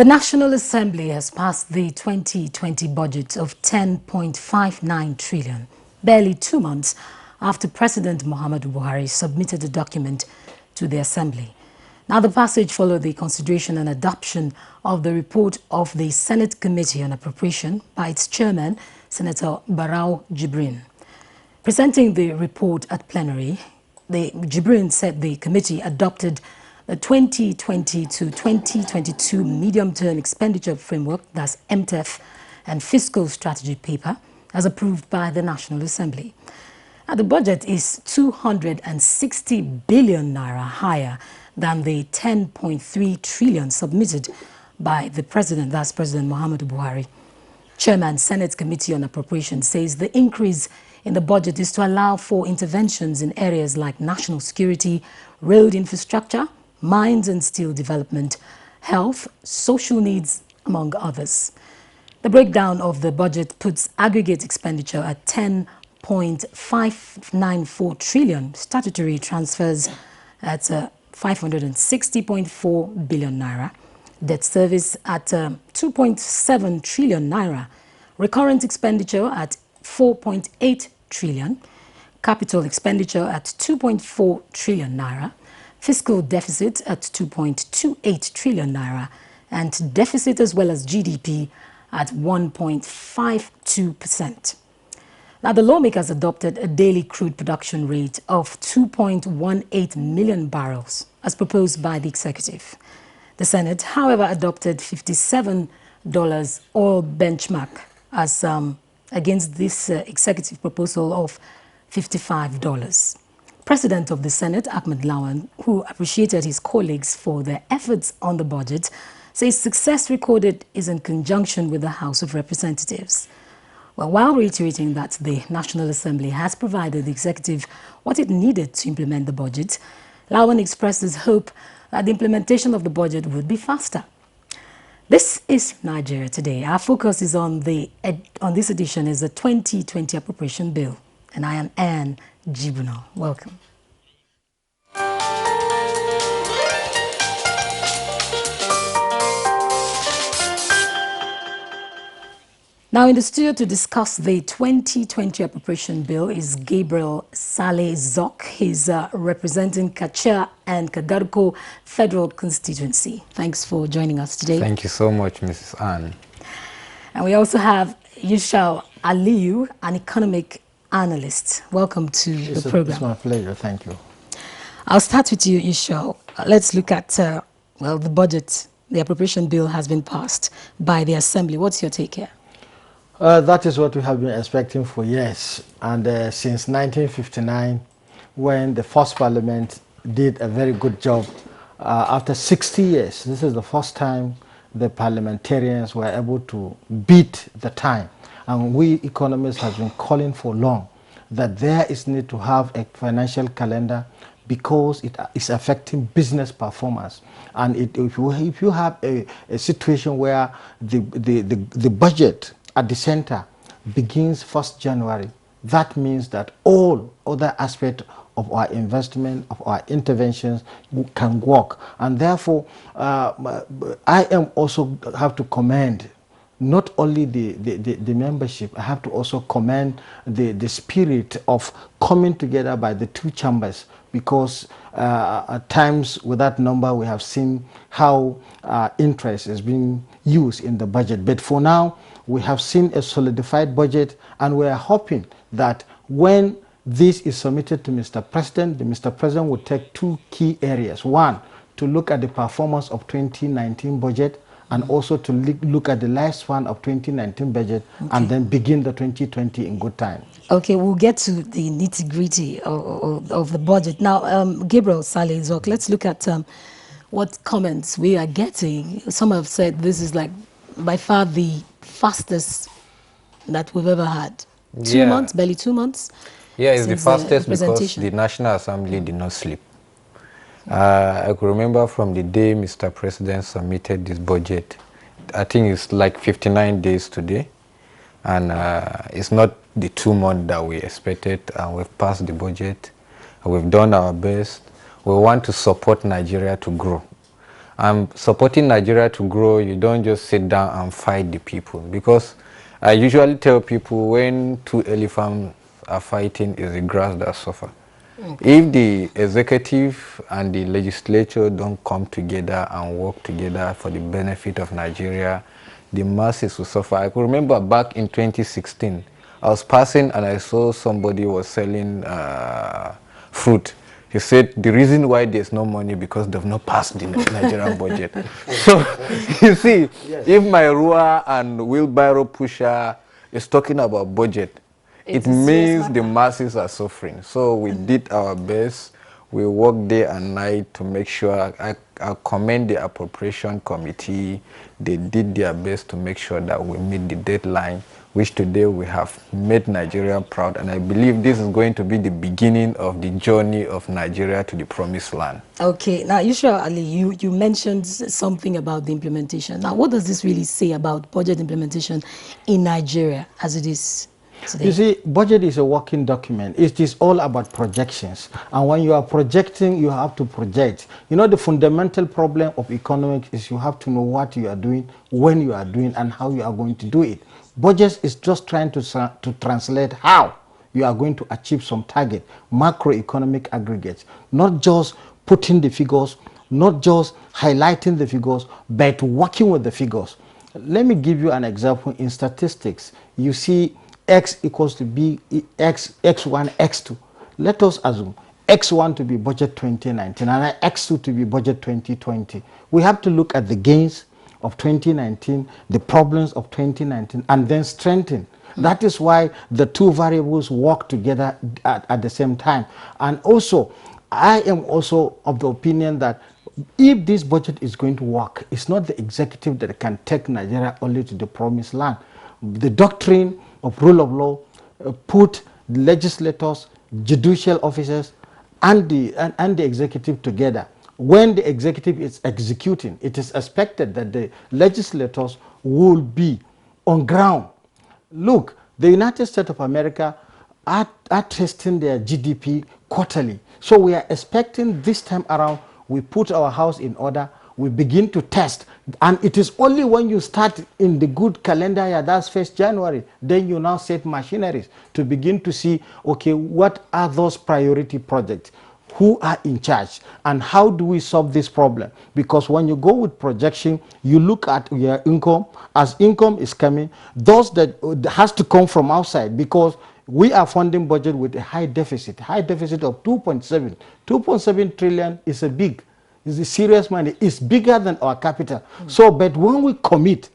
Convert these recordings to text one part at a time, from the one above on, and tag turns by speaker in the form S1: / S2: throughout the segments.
S1: The National Assembly has passed the 2020 budget of 10.59 trillion, barely 2 months after President Muhammadu Buhari submitted the document to the Assembly. Now, the passage followed the consideration and adoption of the report of the Senate Committee on Appropriation by its chairman, Senator Barau Jibrin. Presenting the report at plenary, Jibrin said the committee adopted the 2020 to 2022 medium-term expenditure framework, that's MTEF, and fiscal strategy paper, as approved by the National Assembly. Now, the budget is 260 billion naira higher than the 10.3 trillion submitted by the president, that's President Muhammadu Buhari. Chairman, Senate Committee on Appropriation says the increase in the budget is to allow for interventions in areas like national security, road infrastructure, mines and steel development, health, social needs, among others. The breakdown of the budget puts aggregate expenditure at 10.594 trillion, statutory transfers at 560.4 billion naira, debt service at 2.7 trillion naira, recurrent expenditure at 4.8 trillion, capital expenditure at 2.4 trillion naira, fiscal deficit at 2.28 trillion naira, and deficit as well as GDP at 1.52%. Now, the lawmakers adopted a daily crude production rate of 2.18 million barrels, as proposed by the executive. The Senate, however, adopted $57 oil benchmark as against this executive proposal of $55. President of the Senate, Ahmed Lawan, who appreciated his colleagues for their efforts on the budget, says success recorded is in conjunction with the House of Representatives. Well, while reiterating that the National Assembly has provided the executive what it needed to implement the budget, Lawan expressed his hope that the implementation of the budget would be faster. This is Nigeria Today. Our focus is on this edition is the 2020 Appropriation Bill, and I am Anne Jibuno. Welcome. Now, in the studio to discuss the 2020 Appropriation Bill is Gabriel Saleh Zok. He's representing Kachia and Kagaruko Federal Constituency. Thanks for joining us today.
S2: Thank you so much, Mrs. Anne. And
S1: we also have Yushal Aliyu, an economic analyst. Welcome to the program.
S3: It's my pleasure. Thank you.
S1: I'll start with you, Yushal. Let's look at, well, the budget. The Appropriation Bill has been passed by the Assembly. What's your take here?
S3: That is what we have been expecting for years, and since 1959, when the first parliament did a very good job. After 60 years, this is the first time the parliamentarians were able to beat the time. And we economists have been calling for long that there is need to have a financial calendar because it is affecting business performance. And if you have a situation where the budget at the center begins 1st January, that means that all other aspects of our investment, of our interventions can work. And therefore, I am also have to commend not only the membership, I have to also commend the spirit of coming together by the two chambers, because at times with that number we have seen how interest is being used in the budget. But for now, we have seen a solidified budget, and we are hoping that when this is submitted to Mr. President, the Mr. President will take two key areas. One, to look at the performance of 2019 budget, and also to look at the last one of 2019 budget, and then begin the 2020 in good time.
S1: Okay, we'll get to the nitty-gritty of the budget. Now, Gabriel Saleh Zok, let's look at what comments we are getting. Some have said this is like by far the fastest that we've ever had. 2 months, barely 2 months.
S2: Yeah, it's the fastest because the National Assembly did not sleep. I could remember from the day Mr. President submitted this budget, I think it's like 59 days today, and it's not the 2 months that we expected, and we've passed the budget, and we've done our best. We want to support Nigeria to grow. Supporting Nigeria to grow, you don't just sit down and fight the people, because I usually tell people when two elephants are fighting, it's the grass that suffer. Okay. If the executive and the legislature don't come together and work together for the benefit of Nigeria, the masses will suffer. I could remember back in 2016, I was passing and I saw somebody was selling fruit. He said the reason why there's no money because they've not passed the Nigerian budget. So you see, yes, if my Rua and wheelbarrow pusher is talking about budget, it means the masses are suffering. So we did our best. We worked day and night to make sure. I commend the Appropriation Committee. They did their best to make sure that we meet the deadline, which today we have made Nigeria proud. And I believe this is going to be the beginning of the journey of Nigeria to the promised land. Okay, now Yusra Ali, you mentioned something about the implementation. Now, what does this really say about budget implementation in Nigeria as it is today?
S3: You see, budget is a working document. It is all about projections. And when you are projecting, you have to project. You know, the fundamental problem of economics is you have to know what you are doing, when you are doing, and how you are going to do it. Budget is just trying to translate how you are going to achieve some target, macroeconomic aggregates, not just putting the figures, not just highlighting the figures, but working with the figures. Let me give you an example. In statistics, you see X equals to B, X1, X2. Let us assume X1 to be budget 2019 and X2 to be budget 2020. We have to look at the gains of 2019, the problems of 2019, and then strengthen. That is why the two variables work together at the same time. And also, I am also of the opinion that if this budget is going to work, it's not the executive that can take Nigeria only to the promised land. The doctrine of rule of law put legislators, judicial officers, and the executive together. When the executive is executing, it is expected that the legislators will be on ground. Look, the United States of America are testing their GDP quarterly. So we are expecting this time around, we put our house in order, we begin to test. And it is only when you start in the good calendar year, that's 1st January, then you now set machineries to begin to see, okay, what are those priority projects? Who are in charge? And how do we solve this problem? Because when you go with projection, you look at your income. As income is coming, those that has to come from outside, because we are funding budget with a high deficit of 2.7. 2.7 trillion is is a serious money. It's bigger than our capital. So, but when we commit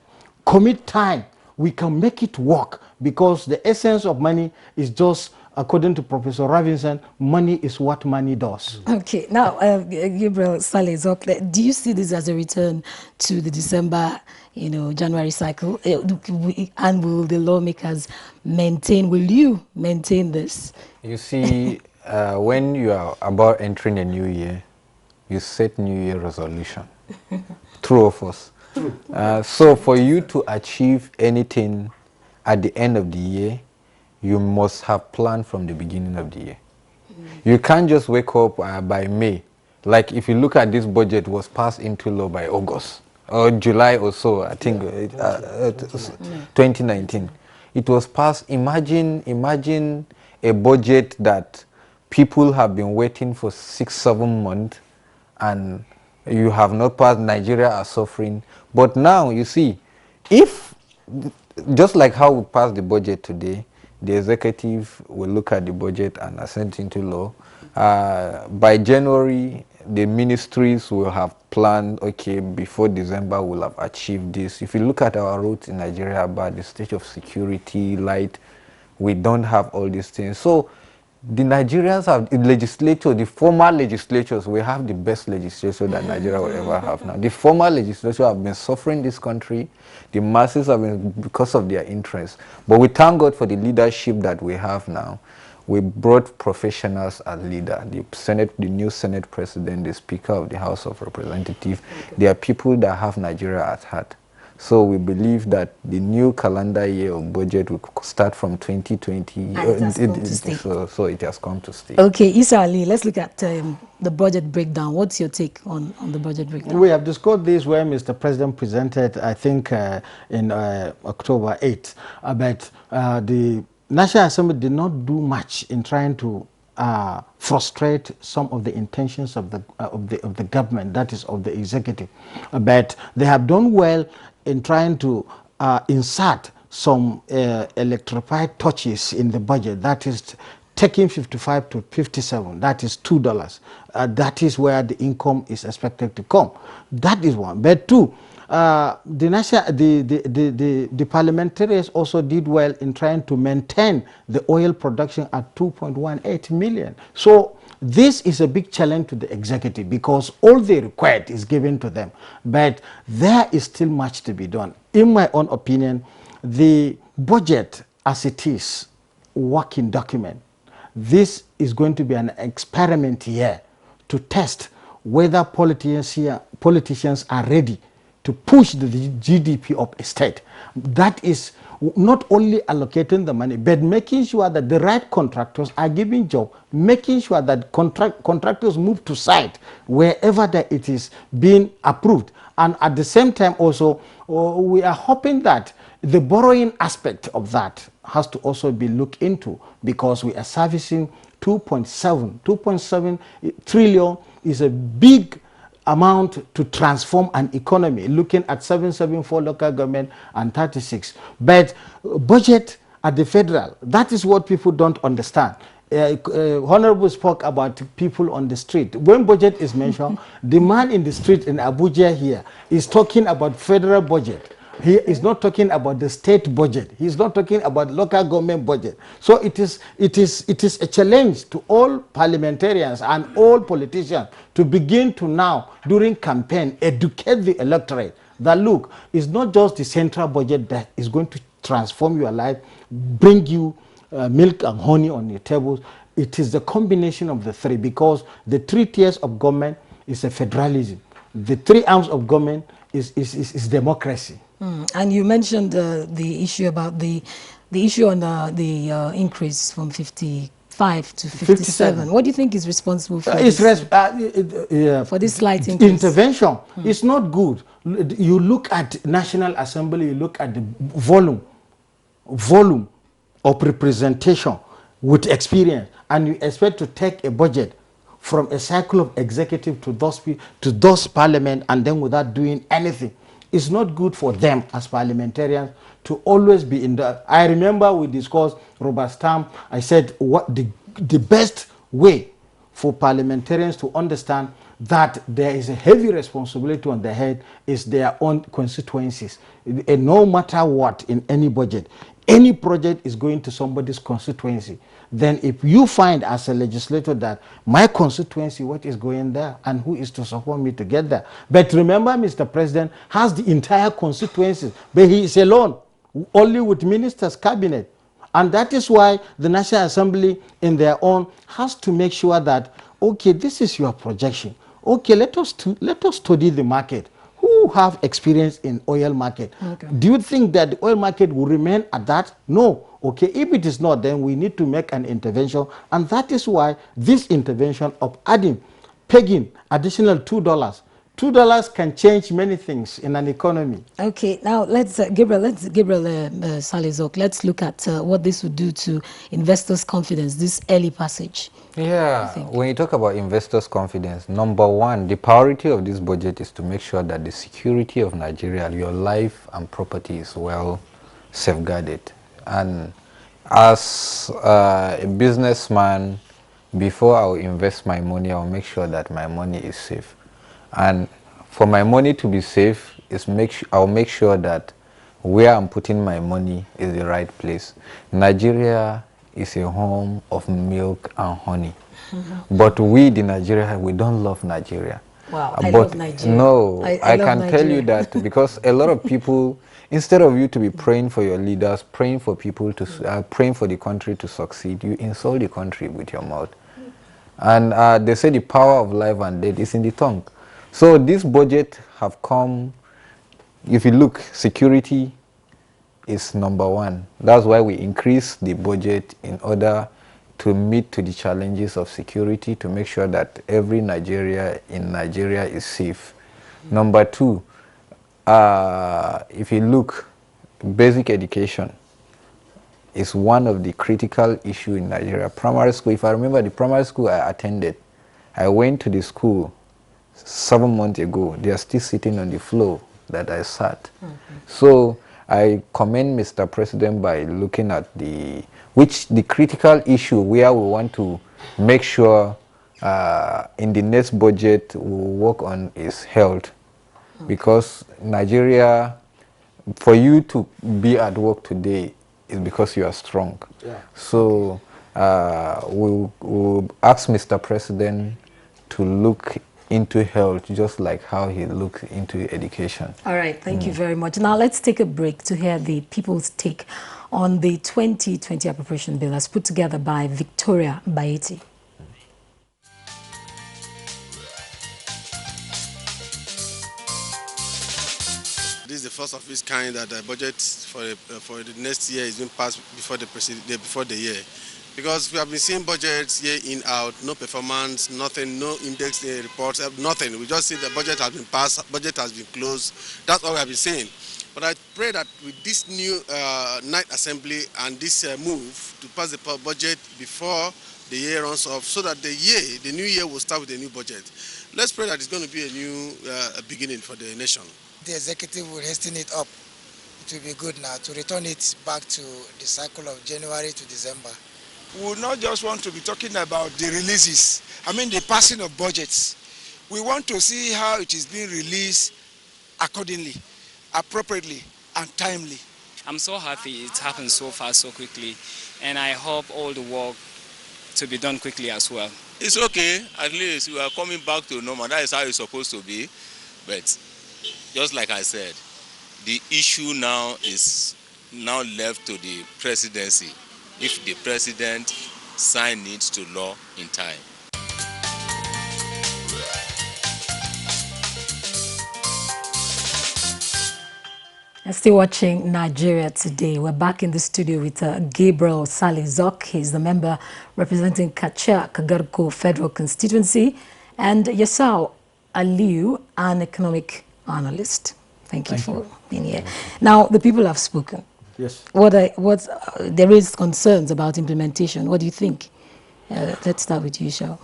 S3: time, we can make it work, because the essence of money is just, according to Professor Robinson, money is what money does.
S1: Okay, now, Gabriel Saleh, do you see this as a return to the December, January cycle? And will the lawmakers will you maintain this?
S2: You see, when you are about entering a new year, you set New Year resolution. True of us. So for you to achieve anything at the end of the year, you must have planned from the beginning of the year. You can't just wake up by May. Like if you look at this budget, it was passed into law by August or July or so, I think, 2019. It was passed. Imagine a budget that people have been waiting for 6-7 months, and you have not passed. Nigeria are suffering. But now you see, if just like how we passed the budget today, the executive will look at the budget and assent into law. By January, the ministries will have planned, okay, before December we'll have achieved this. If you look at our roads in Nigeria, about the state of security, light, we don't have all these things. So the Nigerians have the legislature, the former legislatures, we have the best legislature that Nigeria will ever have now. The former legislature have been suffering this country. The masses have been because of their interests. But we thank God for the leadership that we have now. We brought professionals as leader. The new Senate president, the Speaker of the House of Representatives, they are people that have Nigeria at heart. So we believe that the new calendar year of budget will start from 2020.
S1: And it has come to stay.
S2: So it has come to stay.
S1: Okay, Issa Ali, let's look at the the budget breakdown. What's your take on the budget breakdown?
S3: We have discussed this where Mr. President presented, I think, in October 8th, but the National Assembly did not do much in trying to frustrate some of the intentions of the government, that is, of the executive. But they have done well in trying to insert some electrified touches in the budget, that is taking 55 to 57, that is $2. That is where the income is expected to come. That is one. But two, the parliamentarians also did well in trying to maintain the oil production at 2.18 million. So this is a big challenge to the executive because all they require is given to them. But there is still much to be done. In my own opinion, the budget as it is, working document, this is going to be an experiment year to test whether politicians are ready to push the GDP of a state. That is not only allocating the money, but making sure that the right contractors are giving job, making sure that contractors move to site wherever that it is being approved. And at the same time also, we are hoping that the borrowing aspect of that has to also be looked into because we are servicing 2.7 trillion is a big amount to transform an economy, looking at 774 local government and 36. But budget at the federal, that is what people don't understand. Honorable spoke about people on the street. When budget is mentioned, the man in the street in Abuja here is talking about federal budget. He is not talking about the state budget. He is not talking about local government budget. So it is a challenge to all parliamentarians and all politicians to begin to now, during campaign, educate the electorate that look, it's not just the central budget that is going to transform your life, bring you milk and honey on your tables. It is the combination of the three, because the 3 tiers of government is a federalism. The 3 arms of government is democracy.
S1: And you mentioned the issue about the issue on the increase from 55 to 57. What do you think is responsible for this slight increase?
S3: Intervention. It's not good. You look at National Assembly, you look at the volume of representation with experience, and you expect to take a budget from a cycle of executive to those parliament and then without doing anything. It's not good for them as parliamentarians to always be in the... I remember we discussed Robert Stamp. I said what the best way for parliamentarians to understand that there is a heavy responsibility on their head is their own constituencies. And no matter what, in any budget, any project is going to somebody's constituency. Then if you find as a legislator that my constituency, what is going there and who is to support me to get there. But remember, Mr. President has the entire constituency, but he is alone, only with ministers, cabinet. And that is why the National Assembly in their own has to make sure that, okay, this is your projection. Okay, let us study the market. Who have experience in oil market? Okay. Do you think that the oil market will remain at that? No. Okay, if it is not, then we need to make an intervention, and that is why this intervention of pegging additional $2 can change many things in an economy.
S1: Okay, now let's Gabriel Salizok, let's look at what this would do to investors' confidence, this early passage.
S2: Yeah, when you talk about investors' confidence, number one, the priority of this budget is to make sure that the security of Nigeria, your life and property, is well safeguarded. And as a businessman, before I will invest my money, I will make sure that my money is safe. And for my money to be safe, I'll make sure that where I'm putting my money is the right place. Nigeria is a home of milk and honey. But we, the Nigeria, we don't love Nigeria.
S1: Wow, I love Nigeria.
S2: No, I can tell you that because a lot of people, instead of you to be praying for your leaders, praying for people to, praying for the country to succeed, you insult the country with your mouth. And they say the power of life and death is in the tongue. So this budget have come, if you look, security is number one. That's why we increase the budget in order to meet to the challenges of security, to make sure that every Nigeria in Nigeria is safe. Number two, if you look, basic education is one of the critical issues in Nigeria. Primary school, if I remember the primary school I attended, I went to the school 7 months ago. They are still sitting on the floor that I sat. So I commend Mr. President by looking at the critical issue where we want to make sure in the next budget we work on is health. Because Nigeria, for you to be at work today is because you are strong. Yeah. So we'll ask Mr. President to look into health just like how he looked into education.
S1: All right, thank you very much. Now let's take a break to hear the people's take on the 2020 appropriation bill as put together by Victoria Baeti.
S4: This is the first of its kind that the budget for the next year is being passed before the year. Because we have been seeing budgets year in, out, no performance, nothing, no index reports, nothing. We just see the budget has been passed, budget has been closed. That's all we have been saying. But I pray that with this new night assembly and this move to pass the budget before the year runs off, so that the new year will start with a new budget. Let's pray that it's going to be a new beginning for the nation.
S5: The executive will hasten it up. It will be good now to return it back to the cycle of January to December.
S6: We will not just want to be talking about the releases, the passing of budgets. We want to see how it is being released accordingly, appropriately, and timely.
S7: I'm so happy it happened so fast, so quickly, and I hope all the work to be done quickly as well.
S8: It's okay, at least we are coming back to normal. That is how it's supposed to be. But just like I said, the issue now is now left to the presidency. If the president signs it to law in time.
S1: You're still watching Nigeria Today. We're back in the studio with Gabriel Salizok. He's the member representing Kachia Kagarko Federal Constituency, and Yasau Aliu, an economic analyst. Thank you for being here. Now, the people have spoken.
S3: Yes.
S1: There is concerns about implementation. What do you think? Let's start with you, Shao.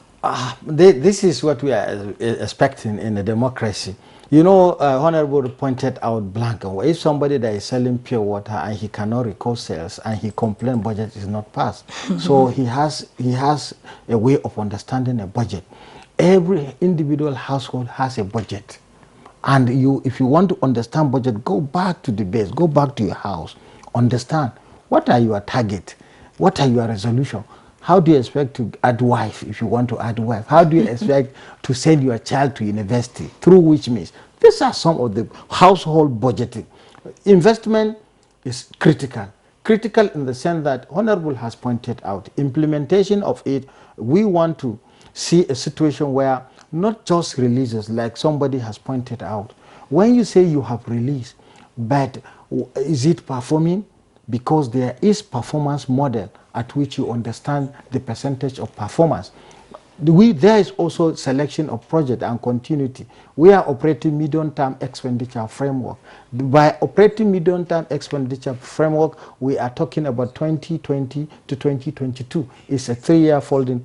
S3: This is what we are expecting in a democracy. You know, Honorable pointed out blank. If somebody that is selling pure water and he cannot record sales and he complains budget is not passed, so he has a way of understanding a budget. Every individual household has a budget, and if you want to understand budget, go back to the base, go back to your house. Understand what are your target, what are your resolution, how do you expect to add wife if you want to add wife, how do you expect to send your child to university, through which means. These are some of the household budgeting. Investment is critical in the sense that Honorable has pointed out, implementation of it, we want to see a situation where not just releases like somebody has pointed out. When you say you have released, but is it performing? Because there is performance model at which you understand the percentage of performance. There is also selection of project and continuity. We are operating medium-term expenditure framework. By operating medium-term expenditure framework, we are talking about 2020 to 2022. It's a 3-year folding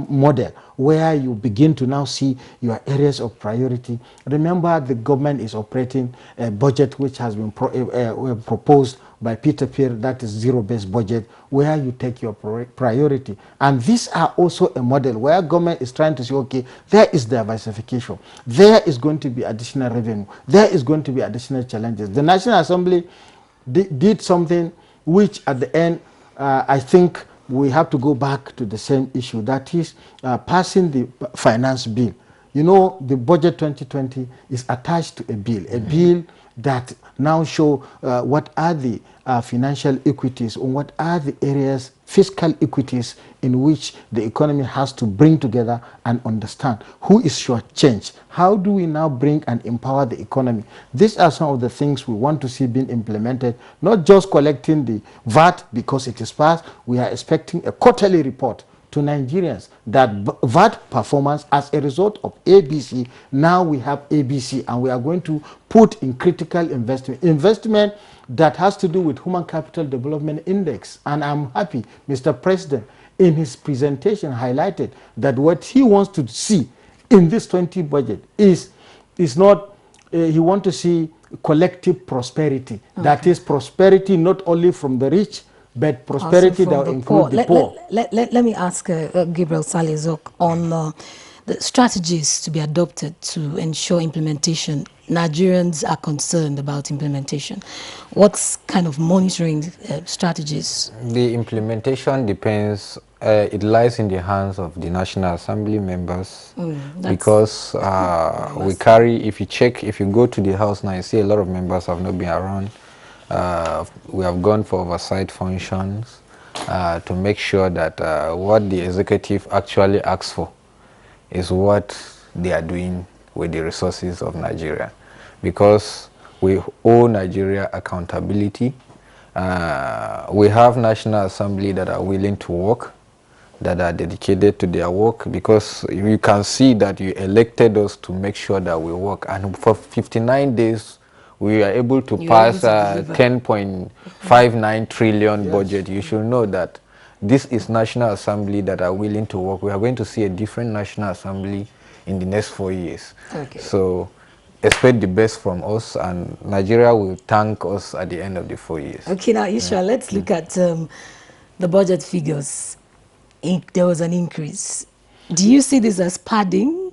S3: model where you begin to now see your areas of priority. Remember, the government is operating a budget which has been proposed by Peter Peer, that is zero-based budget, where you take your priority. And these are also a model where government is trying to say, okay, there is diversification, there is going to be additional revenue, there is going to be additional challenges. The National Assembly did something which at the end, I think we have to go back to the same issue, that is passing the finance bill. You know, the budget 2020 is attached to a bill that now show what are the financial equities, or what are the areas, fiscal equities, in which the economy has to bring together and understand who is shortchanged. How do we now bring and empower the economy? These are some of the things we want to see being implemented, not just collecting the VAT because it is passed. We are expecting a quarterly report to Nigerians that VAT performance as a result of ABC, now we have ABC, and we are going to put in critical investment that has to do with Human Capital Development Index. And I'm happy Mr. President in his presentation highlighted that what he wants to see in this 20 budget is not, he wants to see collective prosperity. Okay. That is prosperity not only from the rich, but prosperity that will include the poor.
S1: Let me ask Gabriel Saleh-Zok on the strategies to be adopted to ensure implementation. Nigerians are concerned about implementation. What kind of monitoring strategies?
S2: The implementation depends, it lies in the hands of the National Assembly members, because we carry, if you go to the House now, you see a lot of members have not been around. We have gone for oversight functions to make sure that what the executive actually asks for is what they are doing with the resources of Nigeria, because we owe Nigeria accountability. We have National Assembly that are willing to work, that are dedicated to their work, because you can see that you elected us to make sure that we work, and for 59 days we are able to pass 10.59 trillion budget. You should know that this is National Assembly that are willing to work. We are going to see a different National Assembly in the next 4 years. Okay. So expect the best from us, and Nigeria will thank us at the end of the 4 years.
S1: Okay, now Isha, let's look at the budget figures. There was an increase. Do you see this as padding?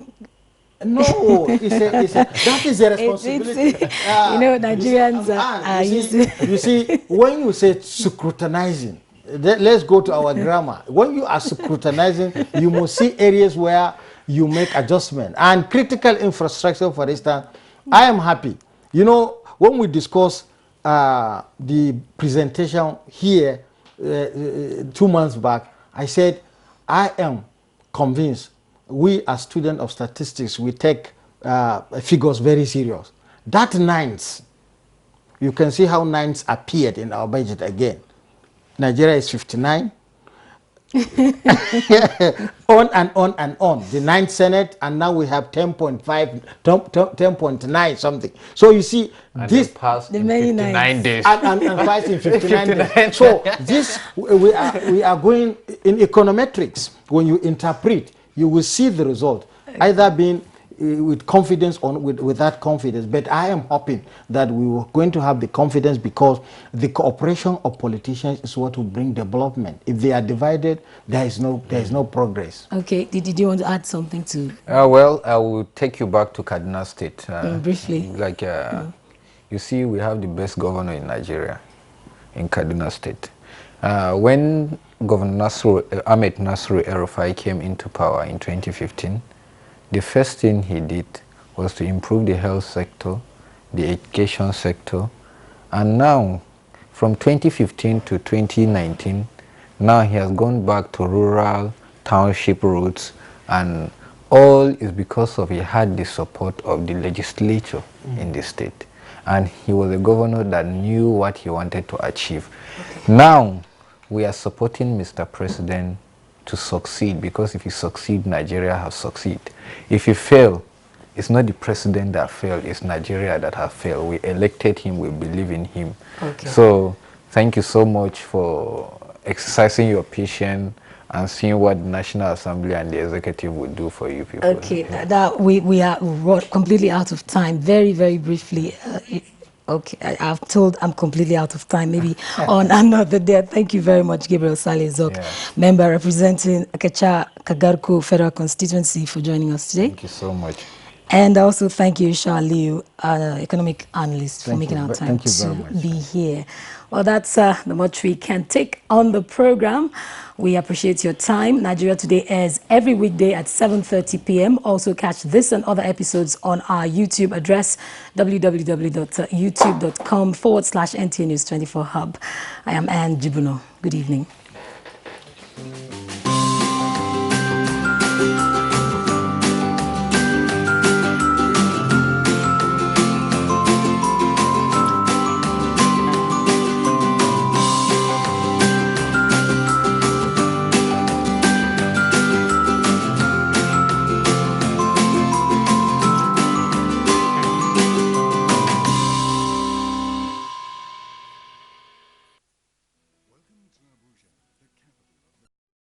S3: No, that is a responsibility.
S1: You know, Nigerians are used to...
S3: You see, when you say scrutinizing, let's go to our grammar. When you are scrutinizing, you must see areas where you make adjustment. And critical infrastructure, for instance, I am happy. You know, when we discuss the presentation here 2 months back, I said, I am convinced we as students of statistics, we take figures very serious. That nines, you can see how nines appeared in our budget again. Nigeria is 59. On and on and on. The 9th Senate, and now we have 10.5, 10.9 something. So you see,
S2: and
S3: this
S2: passed in 59 days.
S3: And passed in 59 days. So this, we are going in econometrics. When you interpret, you will see the result, either being with confidence or without confidence. But I am hoping that we were going to have the confidence, because the cooperation of politicians is what will bring development. If they are divided, there is no progress.
S1: Okay, did you want to add something to?
S2: Well, I will take you back to Kaduna State.
S1: Briefly.
S2: Like, you see, we have the best governor in Nigeria, in Kaduna State. When Governor Ahmed Nasru El-Rufai came into power in 2015, the first thing he did was to improve the health sector, the education sector, and now, from 2015 to 2019, now he has gone back to rural township roots, and all is because he had the support of the legislature in the state, and he was a governor that knew what he wanted to achieve. Okay. Now, we are supporting Mr. President to succeed, because if you succeed, Nigeria has succeeded. If you fail, it's not the president that failed, it's Nigeria that has failed. We elected him, we believe in him. Okay. So thank you so much for exercising your patience and seeing what the National Assembly and the executive would do for you people.
S1: Okay, we are completely out of time. Very, very briefly. Okay, I've told I'm completely out of time. Maybe on another day. Thank you very much, Gabriel Saleh-Zok, member representing Akecha Kagarko Federal Constituency, for joining us today.
S2: Thank you so much.
S1: And also thank you, Shaliu, economic analyst, for making our time to be here. Well, that's the much we can take on the program. We appreciate your time. Nigeria Today airs every weekday at 7:30 p.m. Also catch this and other episodes on our YouTube address, www.youtube.com/NTA News 24 Hub. I am Anne Jibuno. Good evening.